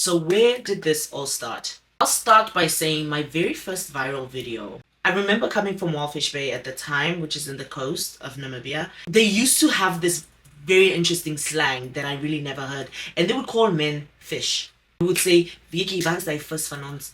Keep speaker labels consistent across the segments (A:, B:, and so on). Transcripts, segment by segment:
A: So where did this all start? I'll start by saying my very first viral video. I remember coming from Walfish Bay at the time, which is in the coast of Namibia. They used to have this very interesting slang that I really never heard. And they would call men fish. They would say, Vicky, what's thy first vanons?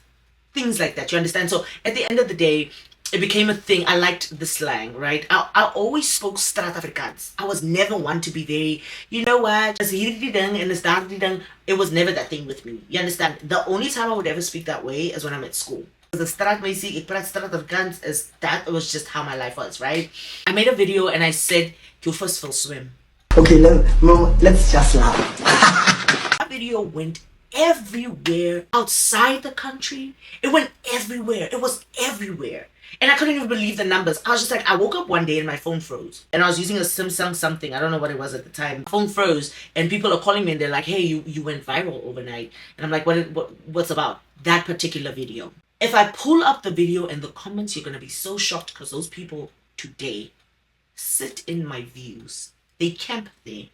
A: Things like that, you understand? So at the end of the day, it became a thing. I liked the slang, right? I always spoke Straat Afrikaans. I was never one to be very, you know what, as hierdie ding and as daardie ding. It was never that thing with me. You understand? The only time I would ever speak that way is when I'm at school. The Straat meisie, ek praat Straat Afrikaans, is that was just how my life was, right? I made a video and I said, you first will swim.
B: Okay, let's just laugh.
A: That video went everywhere outside the country. It went everywhere. It was everywhere. And I couldn't even believe the numbers. I was just like, I woke up one day and my phone froze. And I was using a Samsung something. I don't know what it was at the time. My phone froze and people are calling me and they're like, hey, you went viral overnight. And I'm like, what's about? That particular video. If I pull up the video and the comments, you're going to be so shocked because those people today sit in my views. They camp there.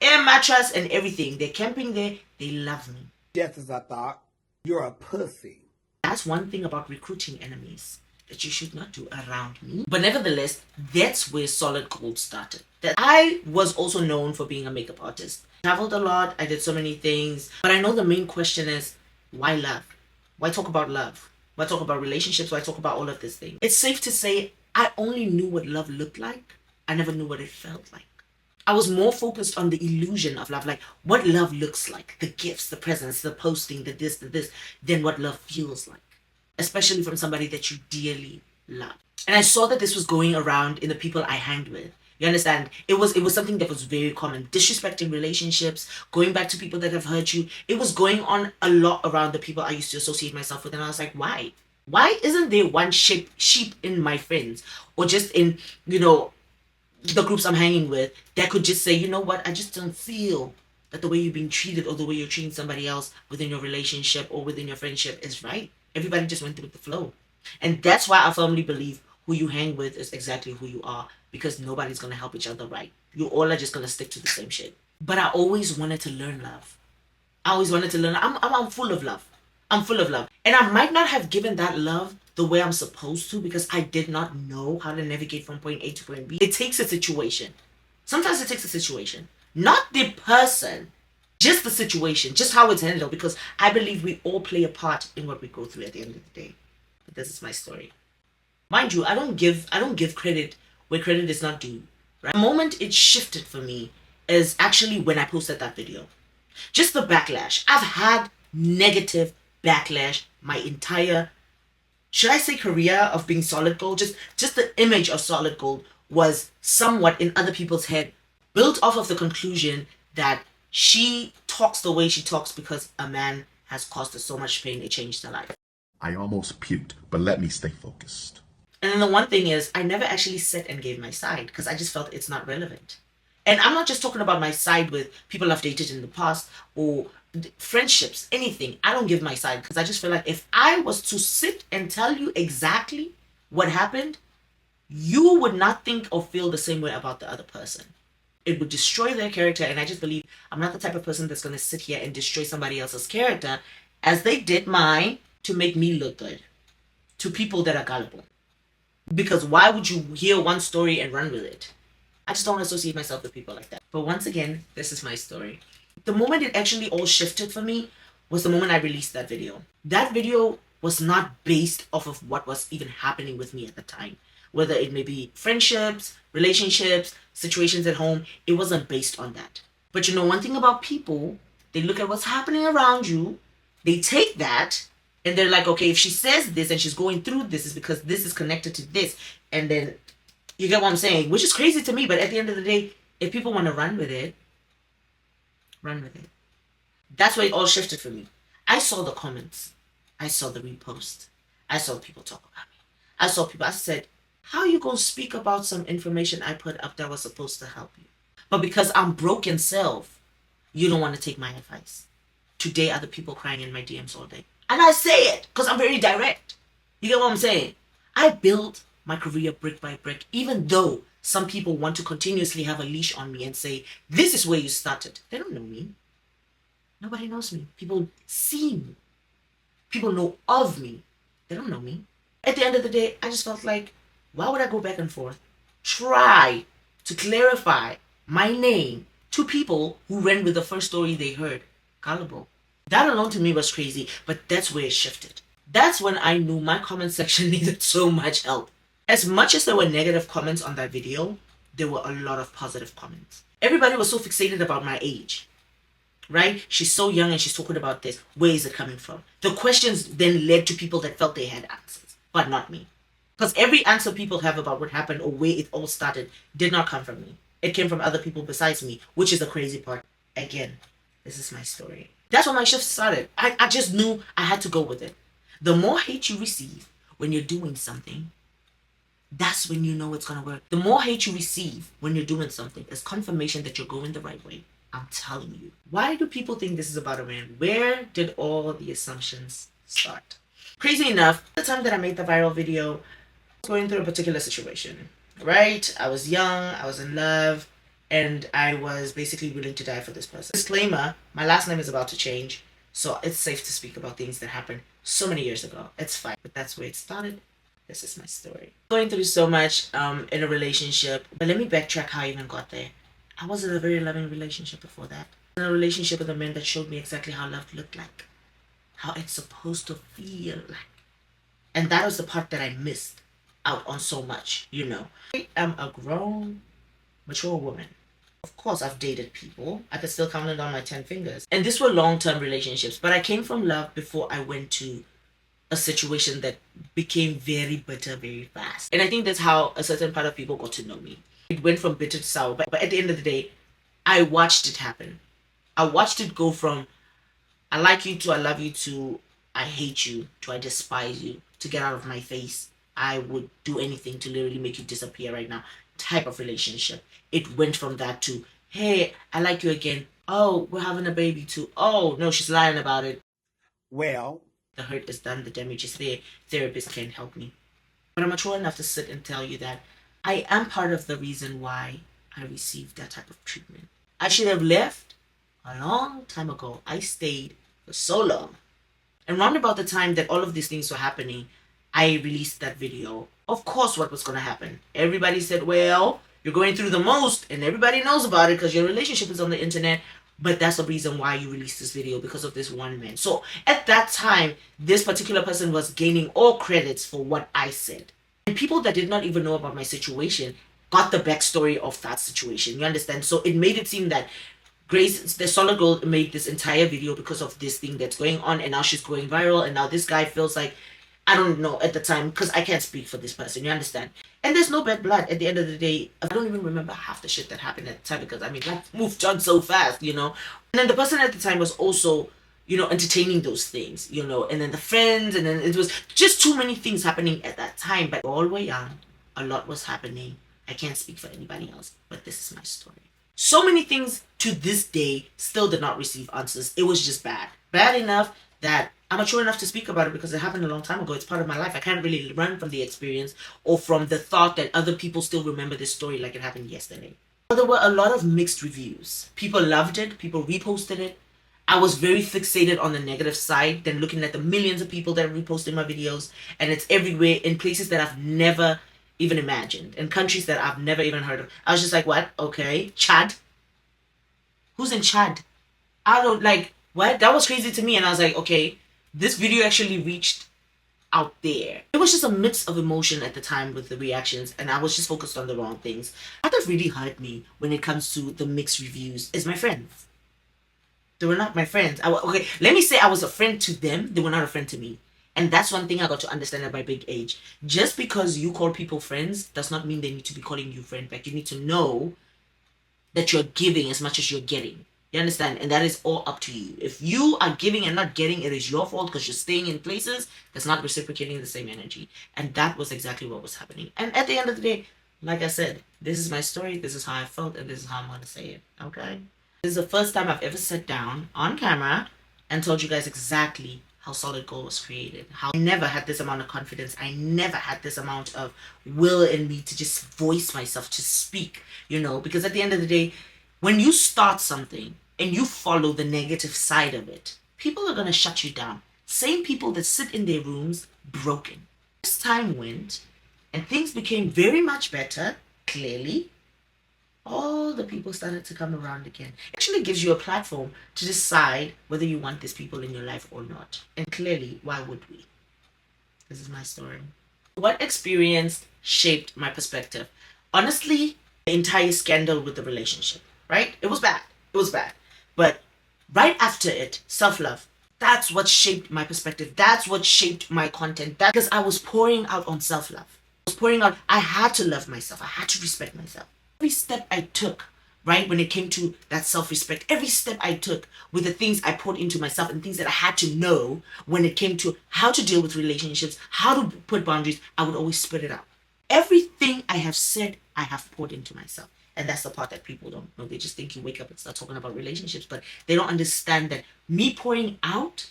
A: Air mattress and everything. They're camping there. They love me.
B: Just as I thought, you're a pussy.
A: That's one thing about recruiting enemies that you should not do around me. But nevertheless, that's where Solid Gold started. That I was also known for being a makeup artist. Traveled a lot, I did so many things. But I know the main question is, why love? Why talk about love? Why talk about relationships? Why talk about all of this thing? It's safe to say I only knew what love looked like. I never knew what it felt like. I was more focused on the illusion of love, like what love looks like, the gifts, the presents, the posting, the this, than what love feels like. Especially from somebody that you dearly love. And I saw that this was going around in the people I hanged with. You understand? It was something that was very common. Disrespecting relationships, going back to people that have hurt you. It was going on a lot around the people I used to associate myself with. And I was like, why? Why isn't there one sheep in my friends? Or just in, the groups I'm hanging with that could just say, you know what? I just don't feel that the way you're being treated or the way you're treating somebody else within your relationship or within your friendship is right. Everybody just went with the flow. And that's why I firmly believe who you hang with is exactly who you are, because nobody's going to help each other right. You all are just going to stick to the same shit. But I always wanted to learn love. I always wanted to learn. I'm full of love. I'm full of love. And I might not have given that love the way I'm supposed to because I did not know how to navigate from point A to point B. It takes a situation. Sometimes it takes a situation. Not the person. Just the situation, just how it's handled, because I believe we all play a part in what we go through at the end of the day. But this is my story. Mind you, I don't give credit where credit is not due. Right? The moment it shifted for me is actually when I posted that video. Just the backlash. I've had negative backlash my entire, should I say, career of being Solid Gold. Just the image of Solid Gold was somewhat in other people's head, built off of the conclusion that she talks the way she talks because a man has caused her so much pain, it changed her life.
C: I almost puked, but let me stay focused.
A: And then the one thing is, I never actually sat and gave my side because I just felt it's not relevant. And I'm not just talking about my side with people I've dated in the past or friendships, anything. I don't give my side because I just feel like if I was to sit and tell you exactly what happened, you would not think or feel the same way about the other person. It would destroy their character, and I just believe I'm not the type of person that's going to sit here and destroy somebody else's character as they did mine to make me look good to people that are gullible. Because why would you hear one story and run with it? I just don't associate myself with people like that. But once again, this is my story. The moment it actually all shifted for me was the moment I released that video. That video was not based off of what was even happening with me at the time. Whether it may be friendships, relationships, situations at home, it wasn't based on that. But one thing about people, they look at what's happening around you, they take that, and they're like, okay, if she says this and she's going through this, is because this is connected to this. And then, you get what I'm saying? Which is crazy to me, but at the end of the day, if people want to run with it, run with it. That's where it all shifted for me. I saw the comments. I saw the repost. I saw people talk about me. I said, how are you going to speak about some information I put up that was supposed to help you? But because I'm broken self, you don't want to take my advice. Today are the people crying in my DMs all day. And I say it because I'm very direct. You get what I'm saying? I built my career brick by brick, even though some people want to continuously have a leash on me and say, this is where you started. They don't know me. Nobody knows me. People see me. People know of me. They don't know me. At the end of the day, I just felt like, why would I go back and forth? Try to clarify my name to people who ran with the first story they heard. Gullible. That alone to me was crazy, but that's where it shifted. That's when I knew my comment section needed so much help. As much as there were negative comments on that video, there were a lot of positive comments. Everybody was so fixated about my age, right? She's so young and she's talking about this. Where is it coming from? The questions then led to people that felt they had answers, but not me. Because every answer people have about what happened or where it all started did not come from me. It came from other people besides me, which is the crazy part. Again, this is my story. That's when my shift started. I just knew I had to go with it. The more hate you receive when you're doing something, that's when you know it's going to work. The more hate you receive when you're doing something is confirmation that you're going the right way. I'm telling you. Why do people think this is about a man? Where did all the assumptions start? Crazy enough, the time that I made the viral video, I was going through a particular situation, right? I was young, I was in love, and I was basically willing to die for this person. Disclaimer, my last name is about to change, so it's safe to speak about things that happened so many years ago. It's fine, but that's where it started. This is my story. Going through so much in a relationship, but let me backtrack how I even got there. I was in a very loving relationship before that. In a relationship with a man that showed me exactly how love looked like, how it's supposed to feel like. And that was the part that I missed out on so much, you know. I am a grown, mature woman. Of course, I've dated people. I could still count it on my 10 fingers. And these were long-term relationships, but I came from love before I went to a situation that became very bitter very fast. And I think that's how a certain part of people got to know me. It went from bitter to sour, but at the end of the day, I watched it happen. I watched it go from I like you to I love you to I hate you to I despise you to get out of my face. I would do anything to literally make you disappear right now type of relationship. It went from that to, hey, I like you again. Oh, we're having a baby too. Oh, no, she's lying about it.
B: Well,
A: The hurt is done, the damage is there. Therapists can't help me. But I'm mature enough to sit and tell you that I am part of the reason why I received that type of treatment. I should have left a long time ago. I stayed for so long. And round about the time that all of these things were happening, I released that video. Of course, what was going to happen? Everybody said, well, you're going through the most, and everybody knows about it because your relationship is on the internet. But that's the reason why you released this video, because of this one man. So at that time, this particular person was gaining all credits for what I said. And people that did not even know about my situation got the backstory of that situation. You understand? So it made it seem that Grace, the solid girl, made this entire video because of this thing that's going on, and now she's going viral, and now this guy feels like, I don't know at the time, because I can't speak for this person, you understand? And there's no bad blood at the end of the day. I don't even remember half the shit that happened at the time, because I mean, that moved on so fast, you know? And then the person at the time was also, you know, entertaining those things, you know, and then the friends, and then it was just too many things happening at that time. But all were young, a lot was happening. I can't speak for anybody else, but this is my story. So many things to this day still did not receive answers. It was just bad. Bad enough that I'm mature enough to speak about it because it happened a long time ago. It's part of my life. I can't really run from the experience or from the thought that other people still remember this story like it happened yesterday. There were a lot of mixed reviews. People loved it. People reposted it. I was very fixated on the negative side, then looking at the millions of people that reposted my videos, and it's everywhere in places that I've never even imagined, in countries that I've never even heard of. I was just like, what? Okay. Chad? Who's in Chad? I don't, like, what? That was crazy to me. And I was like, okay, this video actually reached out there. It was just a mix of emotion at the time with the reactions, and I was just focused on the wrong things. What that really hurt me when it comes to the mixed reviews is my friends. They were not my friends. Okay, let me say I was a friend to them. They were not a friend to me. And that's one thing I got to understand at my big age. Just because you call people friends does not mean they need to be calling you friend back. You need to know that you're giving as much as you're getting. You understand? And that is all up to you. If you are giving and not getting, it is your fault because you're staying in places that's not reciprocating the same energy. And that was exactly what was happening. And at the end of the day, like I said, this is my story. This is how I felt. And this is how I'm going to say it. Okay? This is the first time I've ever sat down on camera and told you guys exactly how Solid Gold was created. How I never had this amount of confidence. I never had this amount of will in me to just voice myself, to speak, you know, because at the end of the day, when you start something, and you follow the negative side of it, people are going to shut you down. Same people that sit in their rooms broken. As time went and things became very much better, clearly, all the people started to come around again. It actually gives you a platform to decide whether you want these people in your life or not. And clearly, why would we? This is my story. What experience shaped my perspective? Honestly, the entire scandal with the relationship, right? It was bad. It was bad. But right after it, self-love. That's what shaped my perspective. That's what shaped my content. That's because I was pouring out on self-love. I was pouring out, I had to love myself. I had to respect myself. Every step I took, right, when it came to that self-respect, every step I took with the things I poured into myself and things that I had to know when it came to how to deal with relationships, how to put boundaries, I would always spit it out. Everything I have said, I have poured into myself. And that's the part that people don't know. They just think you wake up and start talking about relationships, but they don't understand that me pouring out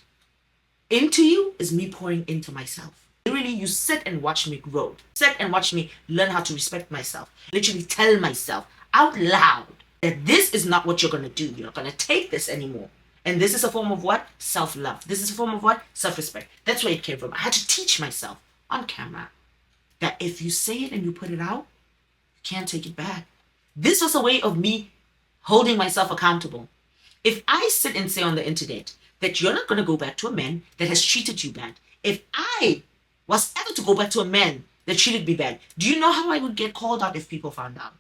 A: into you is me pouring into myself. Literally, you sit and watch me grow. Sit and watch me learn how to respect myself. Literally tell myself out loud that this is not what you're going to do. You're not going to take this anymore. And this is a form of what? Self-love. This is a form of what? Self-respect. That's where it came from. I had to teach myself on camera that if you say it and you put it out, you can't take it back. This was a way of me holding myself accountable. If I sit and say on the internet that you're not going to go back to a man that has treated you bad, if I was ever to go back to a man that treated me bad, do you know how I would get called out if people found out?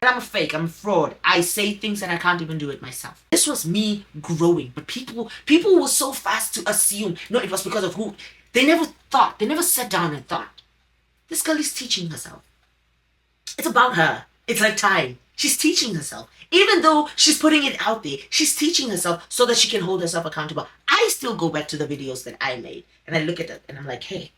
A: And I'm a fake, I'm a fraud. I say things and I can't even do it myself. This was me growing, but people were so fast to assume, no, it was because of who. They never thought, they never sat down and thought, this girl is teaching herself. It's about her. It's like time. She's teaching herself. Even though she's putting it out there, she's teaching herself so that she can hold herself accountable. I still go back to the videos that I made and I look at it and I'm like, hey,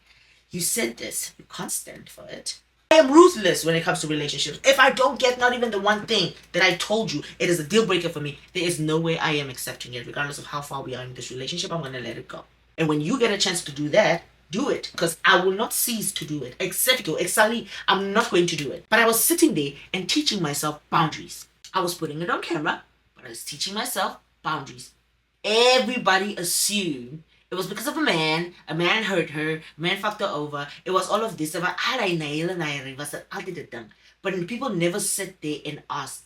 A: you said this. You can't stand for it. I am ruthless when it comes to relationships. If I don't get not even the one thing that I told you, it is a deal breaker for me. There is no way I am accepting it. Regardless of how far we are in this relationship, I'm going to let it go. And when you get a chance to do that, do it, because I will not cease to do it. Except I'm not going to do it. But I was sitting there and teaching myself boundaries. I was putting it on camera, but I was teaching myself boundaries. Everybody assumed it was because of a man hurt her, a man fucked her over. It was all of this. But people never sit there and ask,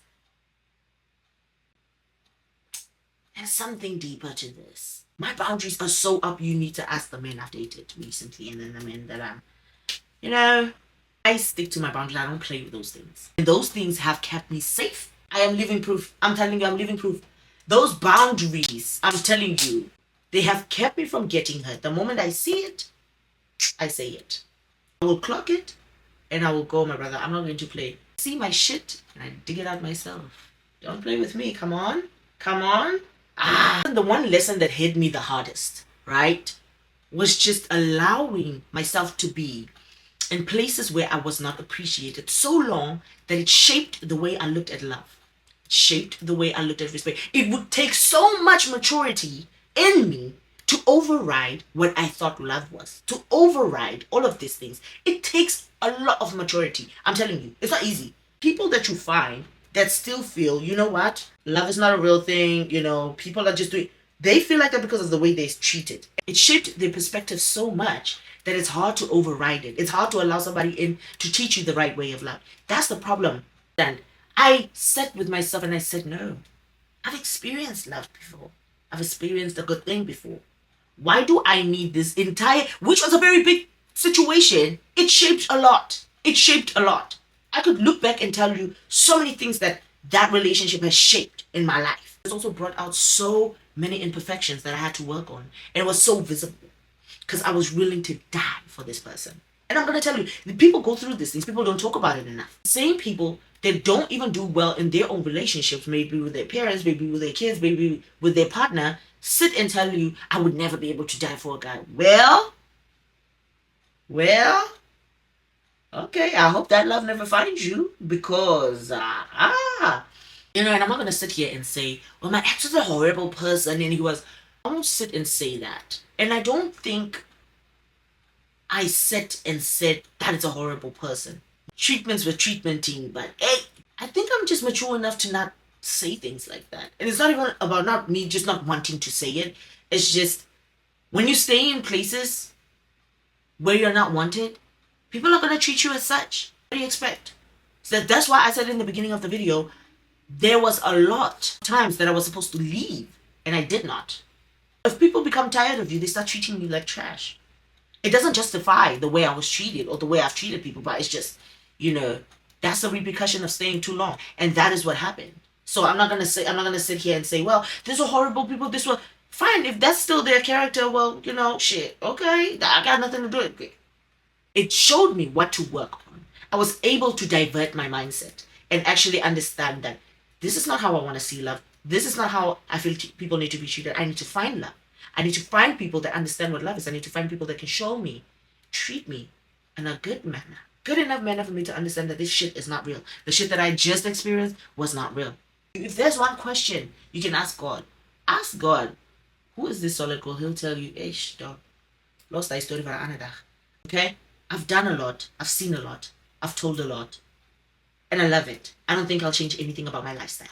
A: there's something deeper to this. My boundaries are so up, you need to ask the men I've dated recently and then the men that I stick to my boundaries. I don't play with those things. And those things have kept me safe. I am living proof. I'm telling you, I'm living proof. Those boundaries, I'm telling you, they have kept me from getting hurt. The moment I see it, I say it. I will clock it and I will go, my brother. I'm not going to play. See my shit and I dig it out myself. Don't play with me. Come on. Come on. The one lesson that hit me the hardest, right, was just allowing myself to be in places where I was not appreciated so long that it shaped the way I looked at love. It shaped the way I looked at respect. It would take so much maturity in me to override what I thought love was, to override all of these things. It takes a lot of maturity. I'm telling you, it's not easy. People that you find that still feel, you know what, love is not a real thing, people are just doing, they feel like that because of the way they're treated. It shaped their perspective so much that it's hard to override it. It's hard to allow somebody in to teach you the right way of love. That's the problem. And I sat with myself and I said, no, I've experienced love before. I've experienced a good thing before. Why do I need this entire, which was a very big situation? It shaped a lot. It shaped a lot. I could look back and tell you so many things that relationship has shaped in my life. It's also brought out so many imperfections that I had to work on. And it was so visible because I was willing to die for this person. And I'm going to tell you, the people go through these things. People don't talk about it enough. Same people that don't even do well in their own relationships, maybe with their parents, maybe with their kids, maybe with their partner, sit and tell you, I would never be able to die for a guy. Well, okay, I hope that love never finds you because, and I'm not going to sit here and say, well, my ex was a horrible person and he was, I won't sit and say that. And I don't think I sat and said that is a horrible person. Treatments were treatmenting, but hey, I think I'm just mature enough to not say things like that. And it's not even about not me just not wanting to say it. It's just when you stay in places where you're not wanted, people are gonna treat you as such. What do you expect? So that's why I said in the beginning of the video, there was a lot of times that I was supposed to leave and I did not. If people become tired of you, they start treating you like trash. It doesn't justify the way I was treated or the way I've treated people, but it's just, that's the repercussion of staying too long. And that is what happened. So I'm not gonna sit here and say, well, these are horrible people, this were fine. If that's still their character, well, shit, okay, I got nothing to do with it. It showed me what to work on. I was able to divert my mindset and actually understand that this is not how I want to see love. This is not how I feel people need to be treated. I need to find love. I need to find people that understand what love is. I need to find people that can show me, treat me in a good manner. Good enough manner for me to understand that this shit is not real. The shit that I just experienced was not real. If there's one question you can ask God, ask God, who is this solid gold? He'll tell you, ish, dog. Lost thy story for another day. Okay? I've done a lot. I've seen a lot. I've told a lot. And I love it. I don't think I'll change anything about my lifestyle.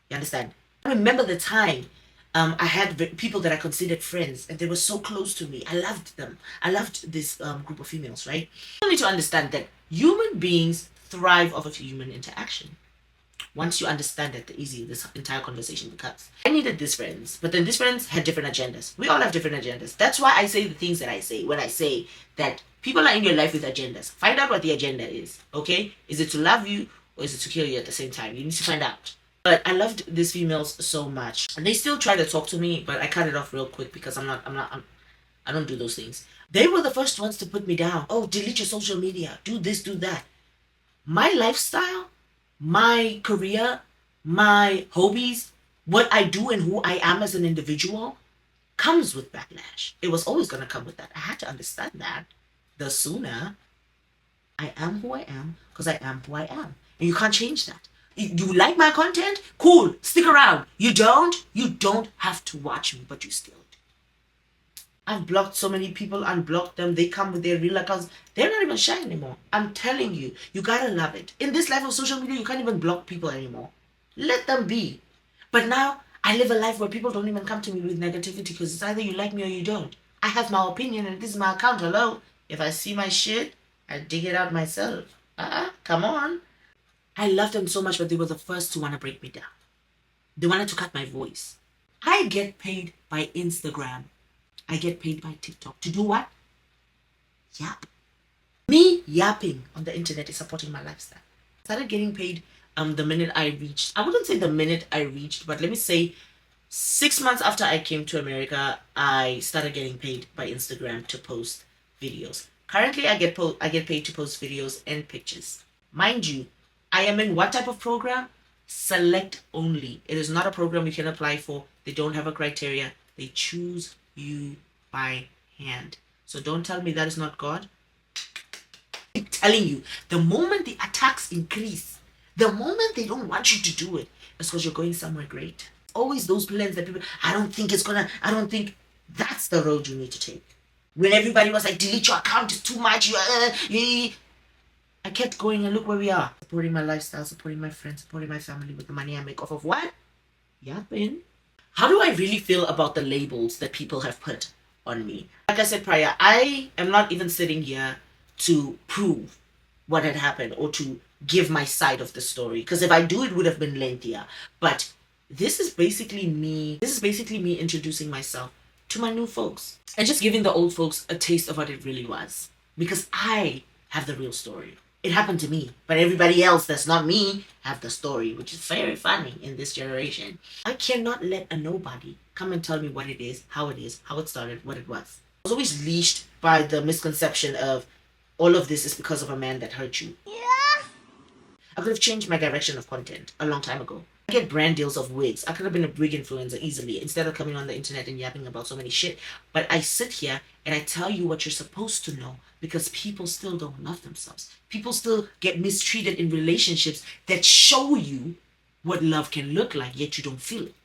A: You understand? I remember the time I had people that I considered friends and they were so close to me. I loved them. I loved this group of females, right? You need to understand that human beings thrive off of human interaction. Once you understand that, the easier this entire conversation becomes. I needed these friends, but then these friends had different agendas. We all have different agendas. That's why I say the things that I say when I say that people are in your life with agendas. Find out what the agenda is, okay? Is it to love you or is it to kill you at the same time? You need to find out. But I loved these females so much. And they still try to talk to me, but I cut it off real quick because I don't do those things. They were the first ones to put me down. Oh, delete your social media. Do this, do that. My lifestyle, my career, my hobbies, what I do and who I am as an individual comes with backlash. It was always going to come with that. I had to understand that. The sooner I am who I am, because I am who I am. And you can't change that. You like my content? Cool. Stick around. You don't have to watch me, but you still do. I've blocked so many people, unblocked them. They come with their real accounts. They're not even shy anymore. I'm telling you, you gotta love it. In this life of social media, you can't even block people anymore. Let them be. But now, I live a life where people don't even come to me with negativity because it's either you like me or you don't. I have my opinion and this is my account. Hello? If I see my shit, I dig it out myself. Come on. I love them so much, but they were the first to want to break me down. They wanted to cut my voice. I get paid by Instagram. I get paid by TikTok. To do what? Yap. Me yapping on the internet is supporting my lifestyle. I started getting paid the minute I reached, I wouldn't say the minute I reached, but let me say 6 months after I came to America, I started getting paid by Instagram to post videos. Currently, I get paid to post videos and pictures. Mind you, I am in what type of program? Select only. It is not a program you can apply for. They don't have a criteria. They choose you by hand. So don't tell me that is not God. I keep telling you, the moment the attacks increase, the moment they don't want you to do it, it's because you're going somewhere great. Always those plans that people, I don't think that's the road you need to take. When everybody was like, delete your account, it's too much, I kept going and look where we are. Supporting my lifestyle, supporting my friends, supporting my family with the money I make off of what? Yapping. How do I really feel about the labels that people have put on me? Like I said prior, I am not even sitting here to prove what had happened or to give my side of the story. Because if I do, it would have been lengthier. But this is basically me introducing myself to my new folks. And just giving the old folks a taste of what it really was. Because I have the real story. It happened to me, but everybody else that's not me have the story, which is very funny in this generation. I cannot let a nobody come and tell me what it is, how it started, what it was. I was always leashed by the misconception of all of this is because of a man that hurt you. Yeah. I could have changed my direction of content a long time ago. I get brand deals of wigs. I could have been a wig influencer easily instead of coming on the internet and yapping about so many shit. But I sit here and I tell you what you're supposed to know because people still don't love themselves. People still get mistreated in relationships that show you what love can look like, yet you don't feel it.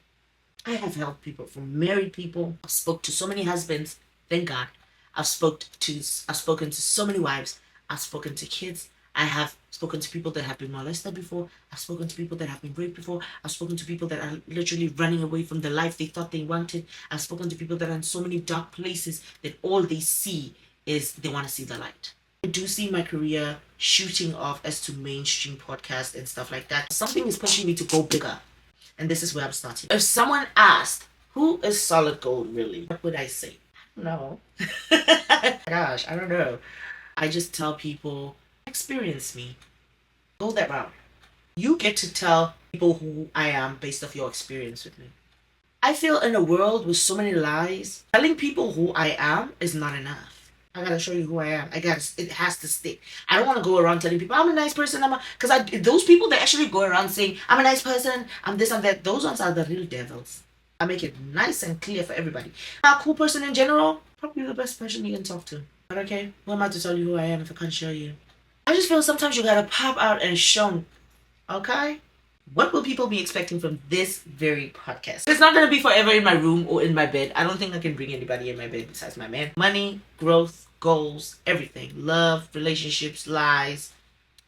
A: I have helped people, from married people. I've spoken to so many husbands, thank God. I've spoken to so many wives. I've spoken to kids. I have spoken to people that have been molested before. I've spoken to people that have been raped before. I've spoken to people that are literally running away from the life they thought they wanted. I've spoken to people that are in so many dark places that all they see is they want to see the light. I do see my career shooting off as to mainstream podcasts and stuff like that. Something is pushing me to go bigger. And this is where I'm starting. If someone asked, who is Solid Gold really? What would I say? No. Gosh, I don't know. I just tell people, experience me. Go that route. You get to tell people who I am based off your experience with me. I feel in a world with so many lies, telling people who I am is not enough. I gotta show you who I am. It has to stick. I don't want to go around telling people I'm a nice person. Those people that actually go around saying I'm a nice person, I'm this and that, those ones are the real devils. I make it nice and clear for everybody. A cool person in general, probably the best person you can talk to. But okay, who am I to tell you who I am if I can't show you? I just feel sometimes you gotta pop out and show. Okay? What will people be expecting from this very podcast? It's not gonna be forever in my room or in my bed. I don't think I can bring anybody in my bed besides my man. Money, growth, goals, everything. Love, relationships, lies,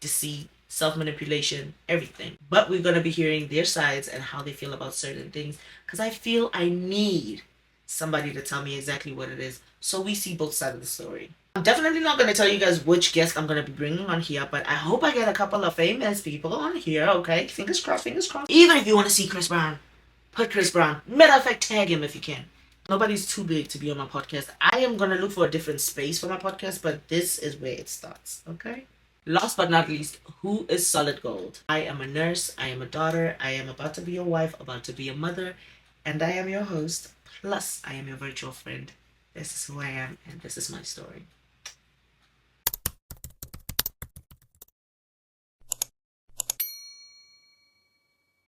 A: deceit, self-manipulation, everything. But we're gonna be hearing their sides and how they feel about certain things. Because I feel I need somebody to tell me exactly what it is, so we see both sides of the story. I'm definitely not going to tell you guys which guest I'm going to be bringing on here, but I hope I get a couple of famous people on here, okay? Fingers crossed, fingers crossed. Even if you want to see Chris Brown, put Chris Brown. Matter of fact, tag him if you can. Nobody's too big to be on my podcast. I am going to look for a different space for my podcast, but this is where it starts, okay? Last but not least, who is Solid Gold? I am a nurse, I am a daughter, I am about to be a wife, about to be a mother, and I am your host. Plus, I am your virtual friend. This is who I am, and this is my story.